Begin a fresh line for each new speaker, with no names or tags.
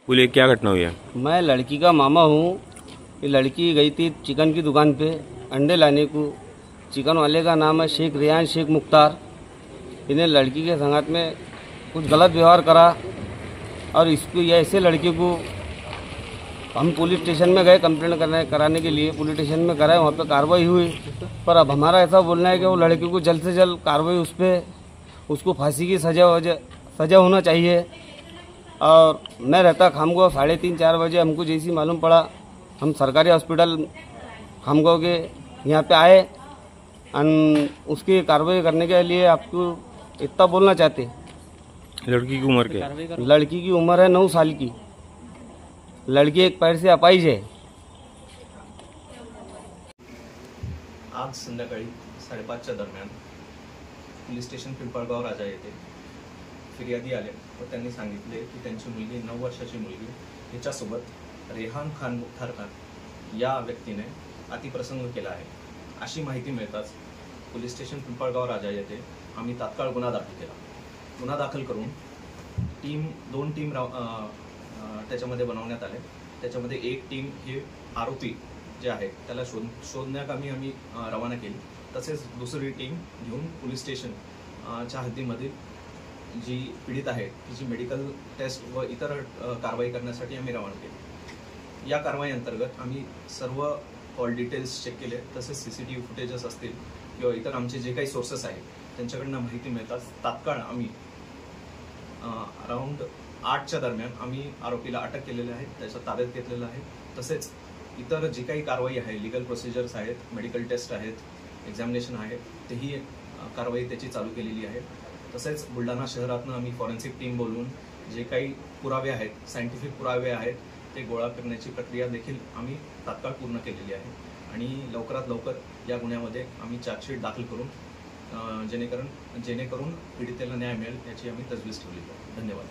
बोलिए, क्या घटना हुई है?
मैं लड़की का मामा हूँ। ये लड़की गई थी चिकन की दुकान पे अंडे लाने को। चिकन वाले का नाम है शेख रियान शेख मुख्तार। इन्हें लड़की के संगत में कुछ गलत व्यवहार करा और इसको ये ऐसे लड़के को हम पुलिस स्टेशन में गए कंप्लेंट कराने के लिए। पुलिस स्टेशन में कराए, वहाँ पे कार्रवाई हुई। पर अब हमारा ऐसा बोलना है कि वो लड़के को जल्द से जल्द कार्रवाई उसको फांसी की सजा होना चाहिए। और मैं रहता खामगांव 3:30-4 बजे हमको जैसी मालूम पड़ा, हम सरकारी हॉस्पिटल खामगांव के यहाँ पे आए। उसकी कार्रवाई करने के लिए आपको इतना बोलना चाहते।
लड़की की उम्र क्या है?
लड़की की उम्र है 9 साल की। लड़की एक पैर से अपाहिज है।
आज संध्याकाळी 5:30च्या दरम्यान पोलीस स्टेशन पिंपळगाव राजा येथे फिर्यादी आले व त्यांनी सांगितले की त्यांची मुलगी 9 वर्षाची मुलगी हिच्यासोबत रेहान खान मुख्तार खान या व्यक्तीने अतिप्रसंग केला आहे। अशी माहिती मिळताच पोलीस स्टेशन पिंपळगाव राजा येथे आम्ही तात्काळ गुन्हा दाखल केला। गुन्हा दाखल करून दोन टीम त्याच्यामध्ये बनवण्यात आले। त्याच्यामध्ये एक टीम हे आरोपी जे आहे त्याला शोधण्याकामी आम्ही रवाना केली। तसेच दुसरी टीम घेऊन पोलीस स्टेशन च्या हद्दीमधील जी पीडित आहे तिची मेडिकल टेस्ट व इतर कारवाई करण्यासाठी आम्ही रवाना केली। या कारवाई अंतर्गत आम्ही सर्व कॉल डिटेल्स चेक केले। तसेच सीसीटीव्ही फुटेजेस असतील किंवा इतर आमचे जे काही सोर्सेस आहेत त्यांच्याकडनं माहिती मिळताच तात्काळ आम्ही अराउंड 8च्या दरम्यान आम्ही आरोपीला अटक केलेले आहे, त्याच्या ताब्यात घेतलेलं आहे। तसेच इतर जी काही कारवाई आहे, लीगल प्रोसिजर्स आहेत, मेडिकल टेस्ट आहेत, एक्झामिनेशन आहे, तेही कारवाई त्याची चालू केलेली आहे। तसेच बुलढाणा शहरातनं आम्ही फॉरेन्सिक टीम बोलवून जे काही पुरावे आहेत, सायंटिफिक पुरावे आहेत, ते गोळा करण्याची प्रक्रिया देखील आम्ही तात्काळ पूर्ण केलेली आहे आणि लवकरात लवकर या गुन्ह्यामध्ये आम्ही चार्जशीट दाखल करून जेणेकरून पीडितेला न्याय मिळेल याची आम्ही तजवीज ठेवली आहे। धन्यवाद।